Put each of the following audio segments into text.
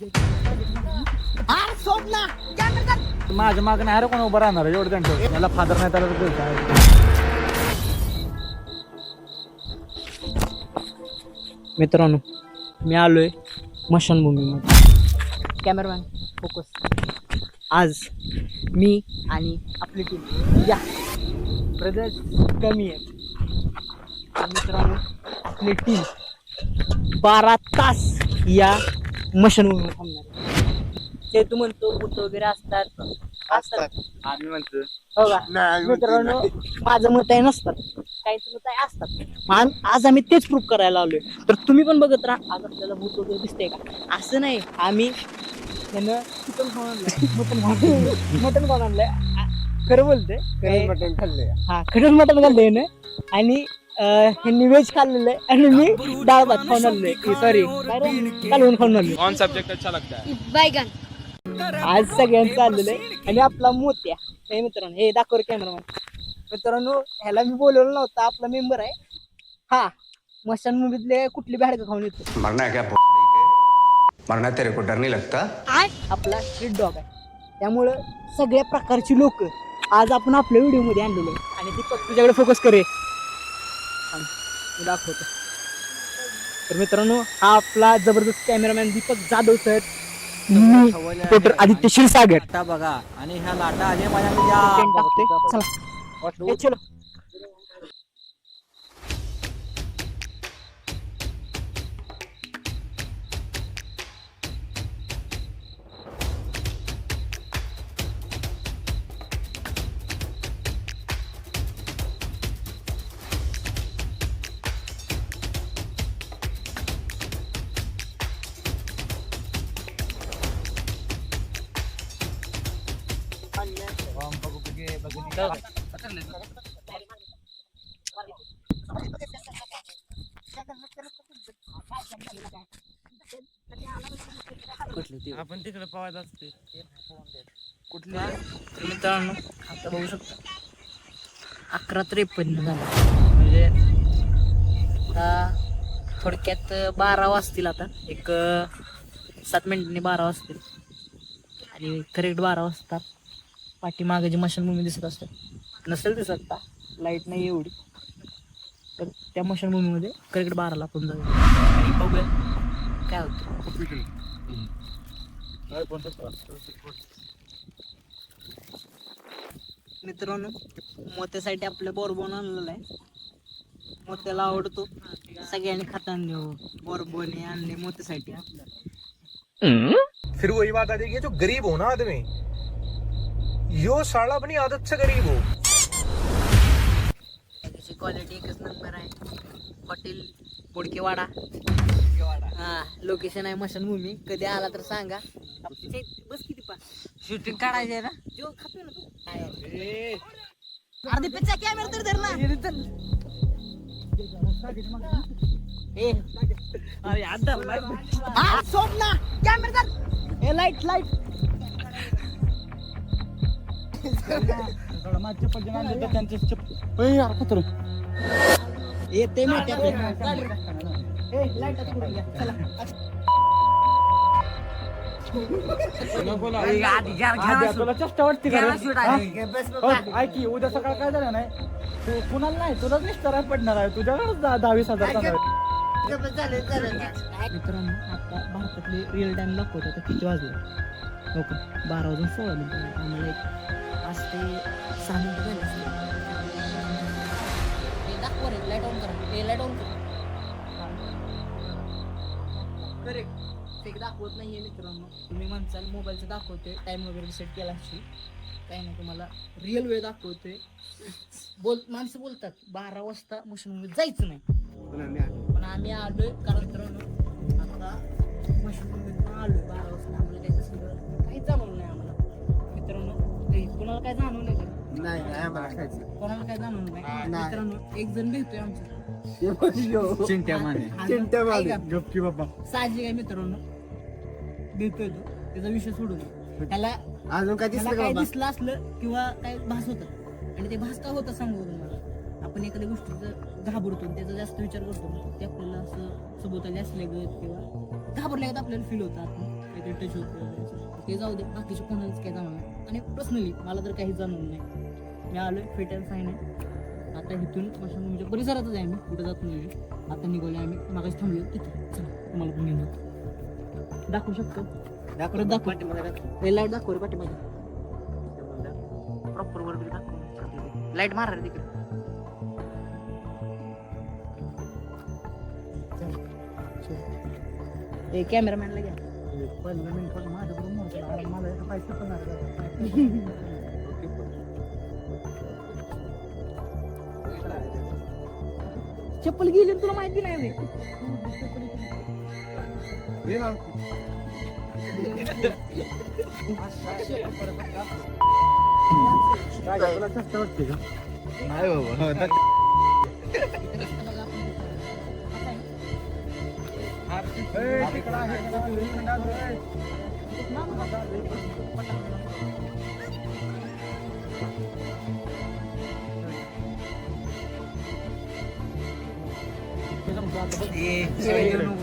सोड ना. माझ्या मागं नाही रे कोण उभं राहणार एवढं त्यांचं मला फादर नाही त्याला मित्रांनो मी आलोय स्मशानभूमीमध्ये. Cameraman focus. आज मी आणि आपली टीम या ब्रदर्स कमी आहे. मित्रांनो आपली टीम 12 तास या स्मशानभूमीवर थांबणार आहे. ते तू म्हणतो भूत वगैरे असतात आम्ही म्हणतो हो का मित्रांनो, माझं मत आहे नसतात, काहीच मत आहे असतात. आज आम्ही तेच प्रूफ करायला आलोय. तर तुम्ही पण बघत राहा. आज आपल्याला भूत वगैरे दिसतंय का असं नाही. आम्ही त्यानं चिकन खाऊन आणलंय, मटन खाऊन आणलंय. खरं बोलतोय, मटण खाल्लंय. हा खरंच मटन खाल्लंय ना. आणि ह्यांनी व्हेज खाल्लेलं आहे आणि मी डाळ भात खाऊन आणलोय. सॉरी कालवण खाऊन आणलोय. कौन सब्जेक्ट अच्छा लगता है? बैगन. आज सगळ्यांचं आलेलं आहे आणि आपला मोत्या हे मित्रांनो, हे दाखव कॅमेरामॅन. मित्रांनो ह्याला मी बोलवलं नव्हतं, आपला मेंबर आहे हा. मशान मूवीतले कुठली बॅड खाऊन येतो. मरना है क्या मरना तेरे को डर नहीं लगता? आपला स्ट्रीट डॉग आहे. त्यामुळं सगळ्या प्रकारची लोक आज आपण आपल्या व्हिडिओ मध्ये आणलेलो आहे. आणि दीपक तुझ्याकडे फोकस करे दाखवतो. तर मित्रांनो हा आपला जबरदस्त cameraman Deepak Jadhav sir, reporter Aditya Kshirsagar. लाटा बघा आणि ह्या लाटा आले माझ्या टाकते. चला हे चलो. आपण तिकडे पवायचं असते कुठली. मित्रांनो आता बघू शकता 11:53 झालं. म्हणजे आता थोडक्यात 12 वाजतील. आता एक 7 मिनिटांनी 12 वाजतील. आणि करेक्ट 12 वाजता पाठीमागे जी मशानभूमी दिसत असते, नसेल दिसत का लाईट नाही एवढी, तर त्या मशानभूमीमध्ये करेक्ट 12ला आपण जाऊया आणि बघूया काय होतं. मित्रांनो मोत्यासाठी आपल्या बोरबोन आणलेला आहे. मोत्याला आवडतो, सगळ्यांनी खाताना बोरबोने आणले मोत्यासाठी. फिर वही बात आ जाएगी, जो गरीब हो ना आदमी, यो साला अपनी आदत से गरीब हो. त्याची क्वालिटी एकच नंबर आहे. हॉटेल बोडकेवाडा. हा लोकेशन आहे मशानभूमी. कधी आला तर सांगा. बस किती पण शूटिंग काढायची आहे ना. जो खातोय ना तू अर्धी पिच्चा कॅमेरा तर धर ना. अरे आता सोड ना कॅमेरा धर. ए लाईट लाईट माझ्या चप्पल आणले तर त्यांचे चप्पल यार पत्र येते माहिती लाईट सोडून घ्या. चला तुला चेष्टा वाटते का? ऐक की उद्या सकाळ काय झालं नाही, तू कुणाला नाही तुलाच निष्ठा पडणार आहे. तुझ्याकडेच 10-20 हजार. मित्रांनो आता भारतातले रिअल टाइम दाखवत आता किती वाजले. हो का 12:16 मिनिटं. आम्हाला एक 5 ते 6 मिनिटं झाली असतील. दाखव रे लाईट ऑन करा. लाईट ऑन करा. करेक्ट फेक दाखवत नाहीये मित्रांनो. तुम्ही म्हणसाल मोबाईलचं दाखवते टाइम वगैरे सेट केला असेल, काही नाही तुम्हाला रिअल वेळ दाखवते. माणसं बोलतात 12 वाजता मशीनमध्ये जायचं नाही, पण आम्ही आलोय. कारण मित्रांनो आता मशीनमध्ये आलोय 12 वाजता. आम्हाला त्याचं सगळं काहीच जाणवलं नाही आम्हाला. मित्रांनो कोणाला काय जाणवलं नाही कोणाला काय जाणवलं नाही. मित्रांनो एक जण भेटतोय आमचं चिंट्या गपकी बाबा. साहजिक आहे मित्रांनो, भेटतोय तो. त्याचा विषय सोडून त्याला अजून काय काय दिसलं असलं किंवा काय भास होत, आणि ते भास का होतं सांगू तुम्हाला. आपण एखाद्या गोष्टीचं घाबरतो, त्याचा जास्त विचार करतो, ते आपल्याला असं सभोवताली असल्यागत किंवा घाबरल्यागत आपल्याला फील होतं. आपण ते टच होतं ते जाऊ दे, बाकीचे कोणालाच काय जाणवलं नाही. आणि पर्सनली मला तर काही जाणवलं नाही. मी आलोय फिट अँड फाईन आहे. आता इथून स्मशानभूमीच्या परिसरातच आहे, मी कुठं जात नाही. आता निघाले आम्ही, मागाशी थांबलो तिथे. चला तुम्हाला पण घेऊन दाखवू शकतो. परत दाखव लाईट दाखव रे पाठीमागे. प्रॉपर वर दाखव, लाईट मारा रे तिकडे. ए कॅमेरामॅनला घ्या. चप्पल गेली तुला माहिती नाही रे.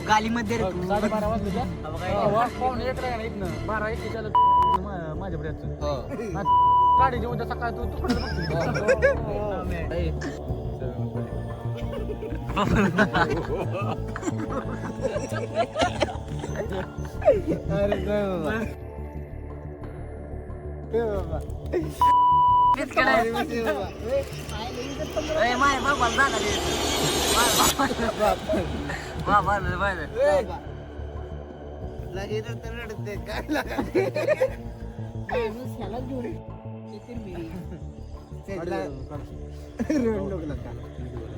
गालीमध्ये साडेबारा वाजले पाहुणे एक राहिला इथनं 12:01 माझ्याकडे गाडी उद्या सकाळ तू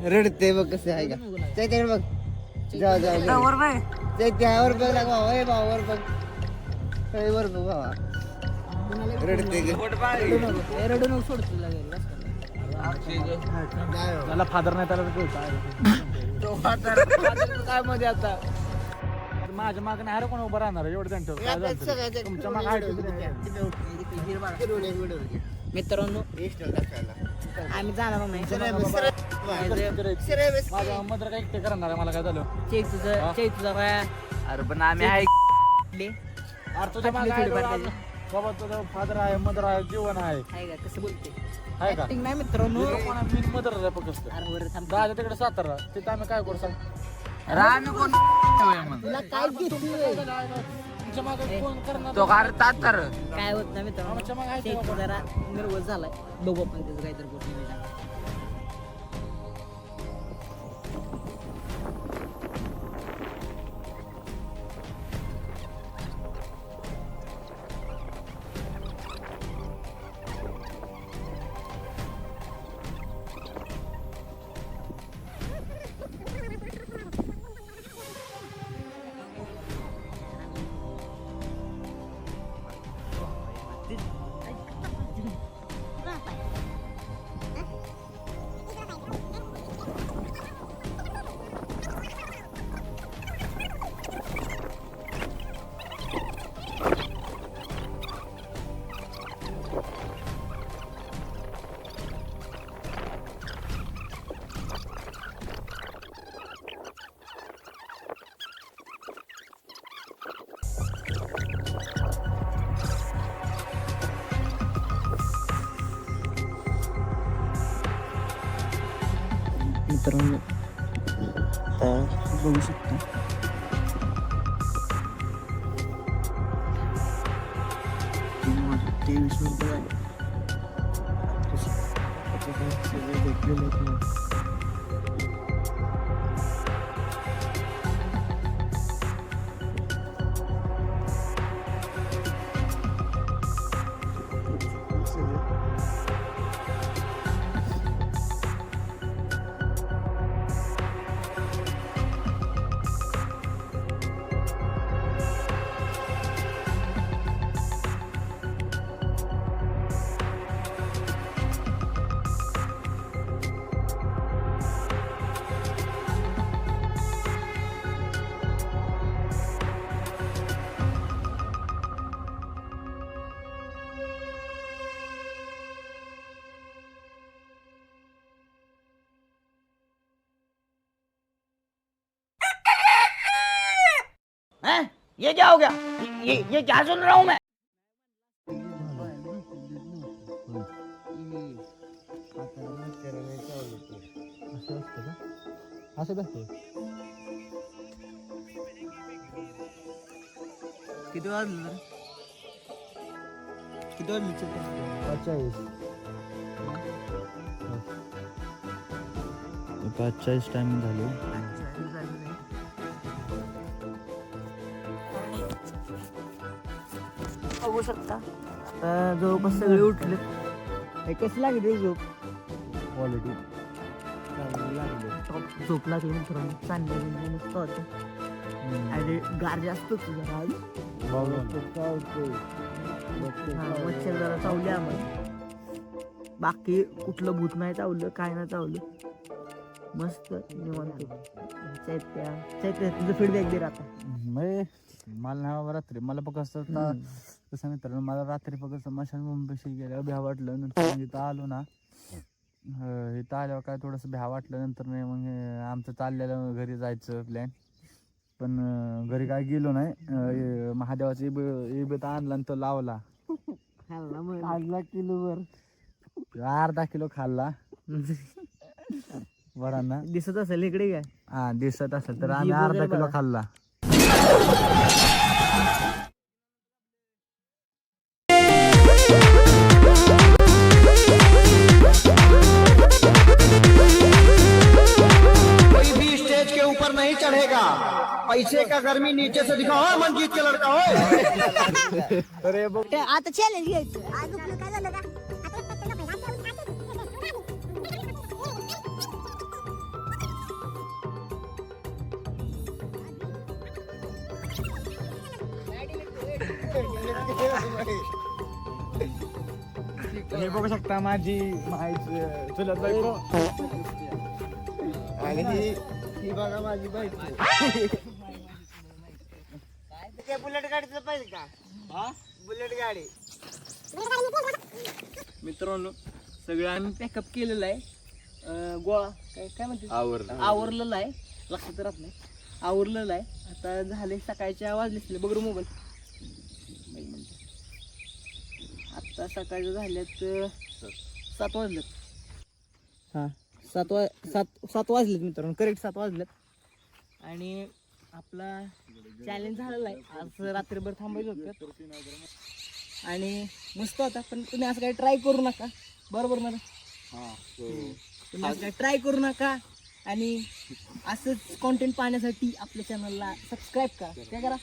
रडते बघ कसं आहे का चैत्यावर बघ जा जा चैत्यावर बघ लाग भावावर बघ वर बघ भावा रडते रडू नको सोड तुला त्याला फादर नाही त्याला काय मध्ये आता माझ्या माग नाही कोण उभं राहणार एवढं त्यांचं तुमच्या माग मित्रांनो आम्ही जाणार नाही. माझा मदर काय एकटे करणार आहे मला काय झालं तुझा अरे पण आम्ही आहे अरे तुझ्या मागे बाबा तुझं फादर आहे मदर आहे जीवन आहे का कसं बोलते आहे का नाही मित्रांनो. मी मदर आहे फक्त राजा तिकडे सातारा तिथं आम्ही काय करू सांग तुला काय तुमच्या मागे कोण करणार काय होत नाही मित्रांनो. चैतू जरा नर्वस झालाय, बघू आपण त्याचं काहीतरी गोष्टी. मित्रांनो बघू शकता ₹23 ये क्या हो गया? ये क्या सुन रहा हूँ मैं? असं दाखव. किती वाजलं किती वाजलं 45 टाइम झालो. बघू शकता जवळपास सगळे उठले. कशी लागली झोप? क्वालिटी झोप लागली मित्रांनो. चांगली मस्त होतं आणि गार जास्त होती जरा आज. मच्छर जरा चावले आम्हाला. बाकी कुठलं भूत नाही चावलं, काय नाही चावलं. मस्त निवांत. चैत्य तुझं फीडबॅक दे आता. मला नाही बाबा रात्री मला फक्त कसं मित्रांनो मला रात्री फक्त मशान मुंबईशी गेल्यावर भ्या वाटलं. नंतर इथं आलो ना इथं आल्यावर काय थोडंसं भ्या वाटलं. नंतर नाही मग आमचं चाललेलं घरी जायचं प्लॅन. पण घरी काय गेलो नाही. महादेवाचा इबेत आणला आणि तो लावला. अर्धा किलोवर अर्धा किलो खाल्ला वरांना. दिसत असेल इकडे काय. हा दिसत असेल तर आम्ही अर्धा किलो खाल्ला. कोई भी स्टेज के ऊपर नहीं चढ़ेगा. पैसे का गर्मी नीचे से दिखाओ. मनजीत के लड़का हो. आता चॅलेंज घ्यायचं. आज आपलं काय झालं का? हे बघू शकता माझी चुलत बायको. आणि ही बघा माझी बाईक. बुलेट गाडीचं पाहिजे का? बुलेट गाडी. मित्रांनो सगळं आम्ही पॅकअप केलेलं आहे. गोळा काय काय म्हणते आवरलेलं आहे. लक्षात राहत नाही. आवरलेलं आहे. आता झाले सकाळच्या वाजले बघ मोबाईल. आता सकाळचं झाल्यात 7 वाजलेत. हां 7 वाजलेत मित्रांनो. करेक्ट 7 वाजलेत. आणि आपला चॅलेंज झालेला आहे. आज रात्रभर थांबायचं होतं आणि मस्त होता. पण तुम्ही असं काही ट्राय करू नका. बरोबर मला तुम्ही असं काही ट्राय करू नका. आणि असंच कॉन्टेंट पाहण्यासाठी आपल्या चॅनलला सबस्क्राईब करा. काय करा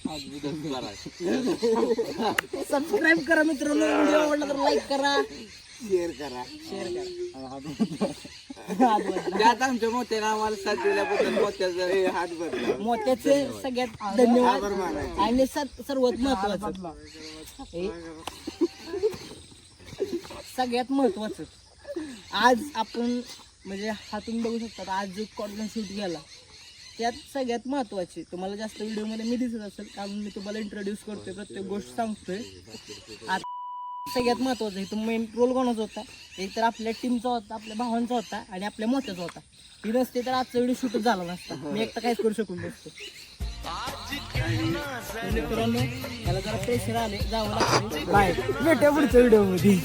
सबस्क्राईब करा मित्रांनो. व्हिडिओ आवडला तर लाईक करा, शेअर करा. आमच्या मोठ्याने आम्हाला साथ दिल्याबद्दल मोत्याचे सगळ्यात धन्यवाद. आणि सर्वात महत्वाचं सगळ्यात महत्वाचं आज आपण म्हणजे हातून बघू शकता. आज जो कॉन्टेंट शूट गेला त्यात सगळ्यात महत्वाचे तुम्हाला जास्त व्हिडिओमध्ये मी दिसत असेल कारण मी तुम्हाला इंट्रोड्यूस करतोय, प्रत्येक गोष्ट सांगतोय. सगळ्यात महत्वाचं इथं मेन रोल कोणाचा होता? एक तर आपल्या टीमचा होता, आपल्या भावांचा होता आणि आपल्या मोत्याचा होता. ही नसते तर आजचा व्हिडिओ शूटच झाला नसता. मी एकटा काहीच करू शकून नसतो. मित्रांनो मला जरा प्रेशर आले जावं लागतं. बाय भेटूया पुढच्या व्हिडिओ मध्ये.